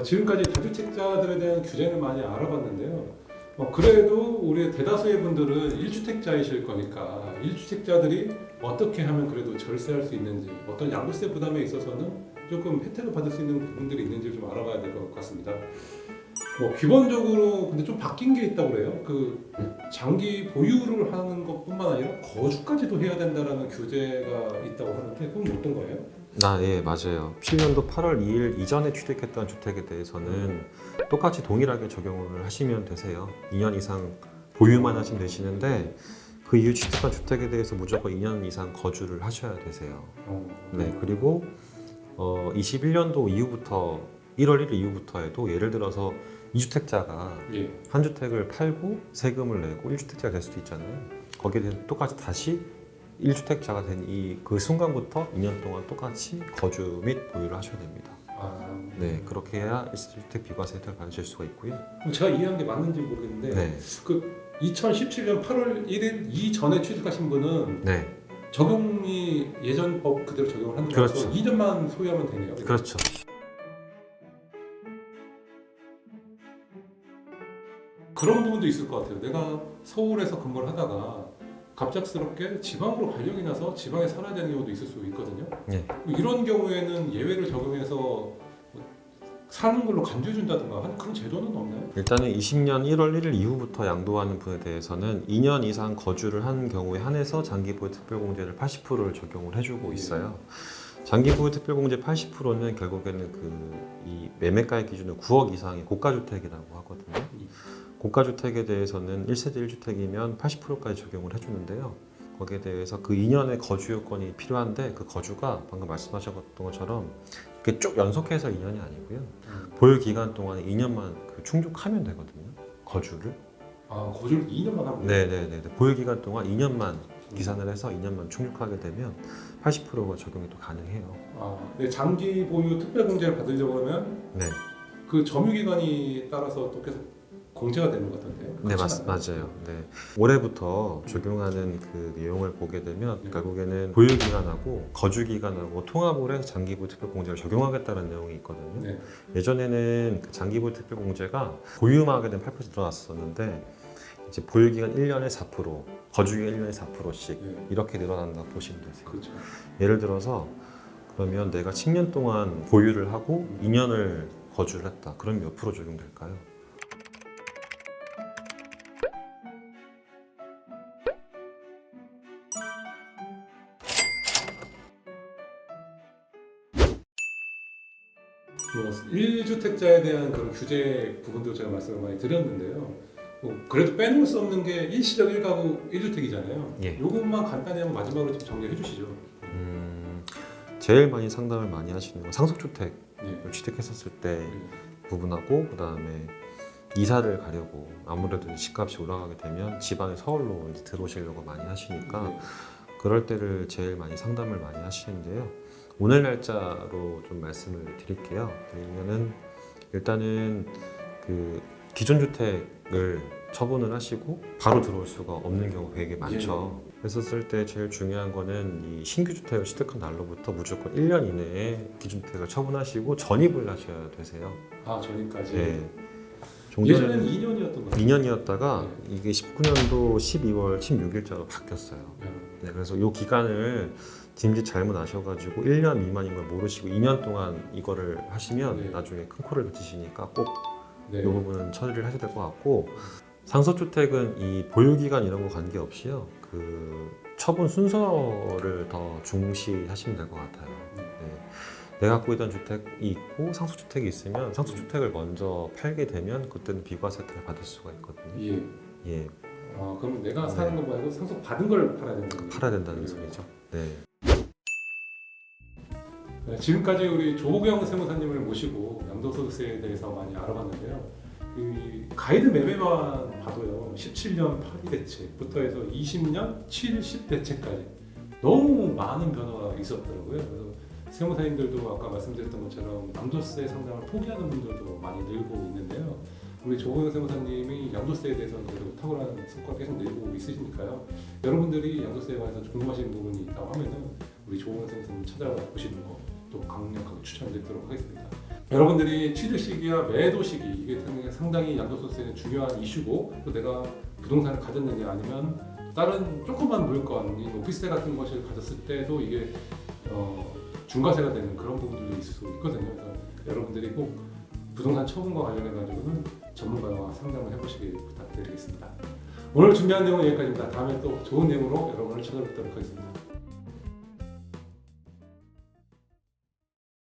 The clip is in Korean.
지금까지 다주택자들에 대한 규제는 많이 알아봤는데요. 그래도 우리 대다수의 분들은 1주택자이실 거니까 1주택자들이 어떻게 하면 그래도 절세할 수 있는지, 어떤 양도세 부담에 있어서는 조금 혜택을 받을 수 있는 부분들이 있는지 좀 알아봐야 될 것 같습니다. 기본적으로 근데 좀 바뀐 게 있다고 그래요. 그 장기 보유를 하는 것뿐만 아니라 거주까지도 해야 된다라는 규제가 있다고 하는데 그건 어떤 거예요? 예, 맞아요. 7년도 8월 2일 이전에 취득했던 주택에 대해서는 똑같이 동일하게 적용을 하시면 되세요. 2년 이상 보유만 하시면 되시는데 그 이후 취득한 주택에 대해서 무조건 2년 이상 거주를 하셔야 되세요. 네, 그리고 21년도 이후부터 1월 1일 이후부터 해도 예를 들어서 2주택자가 예. 한 주택을 팔고 세금을 내고 1주택자가 될 수도 있잖아요. 거기에 대해서 똑같이 다시 1주택자가 된 그 순간부터 2년 동안 똑같이 거주 및 보유를 하셔야 됩니다. 네, 그렇게 해야 1주택 비과세 혜택을 받으실 수가 있고요. 그럼 제가 이해한 게 맞는지 모르겠는데 네, 그 2017년 8월 1일 이전에 취득하신 분은 네, 적용이 예전 법 그대로 적용을 하는 거라서 그렇죠. 2년만 소유하면 되네요. 그렇죠. 그런 부분도 있을 것 같아요. 내가 서울에서 근무를 하다가 갑작스럽게 지방으로 발령이 나서 지방에 살아야 되는 경우도 있을 수 있거든요. 네. 이런 경우에는 예외를 적용해서 사는 걸로 간주해준다든가 하는 그런 제도는 없나요? 일단은 20년 1월 1일 이후부터 양도하는 분에 대해서는 2년 이상 거주를 한 경우에 한해서 장기보유 특별공제를 80%를 적용을 해주고 있어요. 장기보유 특별공제 80%는 결국에는 이 매매가액 기준으로 9억 이상의 고가주택이라고 하거든요. 고가주택에 대해서는 1세대 1주택이면 80%까지 적용을 해주는데요. 거기에 대해서 그 2년의 거주 요건이 필요한데 그 거주가 방금 말씀하셨던 것처럼 이렇게 쭉 연속해서 2년이 아니고요. 보유 기간 동안에 2년만 충족하면 되거든요. 거주를. 거주를 2년만 하면 돼요? 네네네. 보유 기간 동안 2년만 기산을 해서 2년만 충족하게 되면 80%가 적용이 또 가능해요. 네, 장기 보유 특별공제를 받으려고 하면 네. 그 점유 기간이 따라서 또 계속 공제가 되는 것 같은데요? 네, 맞아요. 네. 올해부터 적용하는 그 내용을 보게 되면 결국에는 보유 기간하고 거주 기간하고 통합을 해서 장기보유 특별공제를 적용하겠다는 내용이 있거든요. 네. 예전에는 그 장기보유 특별공제가 보유만 하게 되면 8% 들어갔었는데 이제 보유 기간 1년에 4%, 거주 기간 1년에 4%씩 네. 이렇게 늘어난다 보시면 되세요. 그렇죠. 예를 들어서 그러면 내가 10년 동안 보유를 하고 2년을 거주를 했다. 그럼 몇 프로 적용될까요? 뭐 1주택자에 대한 그런 규제 부분도 제가 말씀을 많이 드렸는데요. 그래도 빼놓을 수 없는 게 일시적 1가구 1주택이잖아요. 예. 이것만 간단히 한번 마지막으로 좀 정리해 주시죠. 제일 많이 상담을 많이 하시는 건 상속주택 네. 취득했었을 때 부분하고 그 다음에 이사를 가려고 아무래도 집값이 올라가게 되면 지방에 서울로 이제 들어오시려고 많이 하시니까 네. 그럴 때를 제일 많이 상담을 많이 하시는데요. 오늘 날짜로 좀 말씀을 드릴게요. 그러면은 일단은 그 기존 주택을 처분을 하시고 바로 들어올 수가 없는 경우가 되게 많죠. 그랬었을 때 제일 중요한 거는 이 신규 주택을 취득한 날로부터 무조건 1년 이내에 기존 주택을 처분하시고 전입을 하셔야 되세요. 전입까지. 네. 예전에는 2년이었던 것 같아요. 2년이었다가 이게 19년도 12월 16일자로 바뀌었어요. 네, 그래서 이 기간을 짐짓 잘못 아셔가지고 1년 미만인 걸 모르시고 2년 동안 이거를 하시면 네. 나중에 큰 코를 다치시니까 꼭 네. 이 부분은 처리를 하셔야 될 것 같고 상속주택은 이 보유기간 이런 거 관계없이요. 그 처분 순서를 더 중시하시면 될 것 같아요. 네. 내가 갖고 있던 주택이 있고 상속주택이 있으면 상속주택을 먼저 팔게 되면 그때는 비과세 혜택을 받을 수가 있거든요. 예. 그럼 내가 사는 거 말고 상속 받은 걸 팔아야 되는 거예요? 팔아야 된다는 소리죠. 네. 네, 지금까지 우리 조호경 세무사님을 모시고 양도소득세에 대해서 많이 알아봤는데요. 이 가이드 매매만 봐도요, 17년 8위 대책부터 해서 20년 7, 10 대책까지 너무 많은 변화가 있었더라고요. 그래서 세무사님들도 아까 말씀드렸던 것처럼 양도세 상담을 포기하는 분들도 많이 늘고 있는데요. 우리 조호영 세무사님이 양도세에 대해서는 그래도 탁월한 성과를 계속 내고 있으시니까요. 여러분들이 양도세에 관해서 궁금하신 부분이 있다고 하면은 우리 조호영 세무사님 찾아보시는 거 또 강력하게 추천드리도록 하겠습니다. 여러분들이 취득 시기와 매도 시기 이게 상당히 양도소득세는 중요한 이슈고 또 내가 부동산을 가졌느냐 아니면 다른 조그만 물건인 오피스텔 같은 것을 가졌을 때도 이게 중과세가 되는 그런 부분들도 있을 수 있거든요. 그래서 여러분들이 꼭 부동산 처분과 관련해 가지고는 전문가와 상담을 해보시길 부탁드리겠습니다. 오늘 준비한 내용은 여기까지입니다. 다음에 또 좋은 내용으로 여러분을 찾아뵙도록 하겠습니다.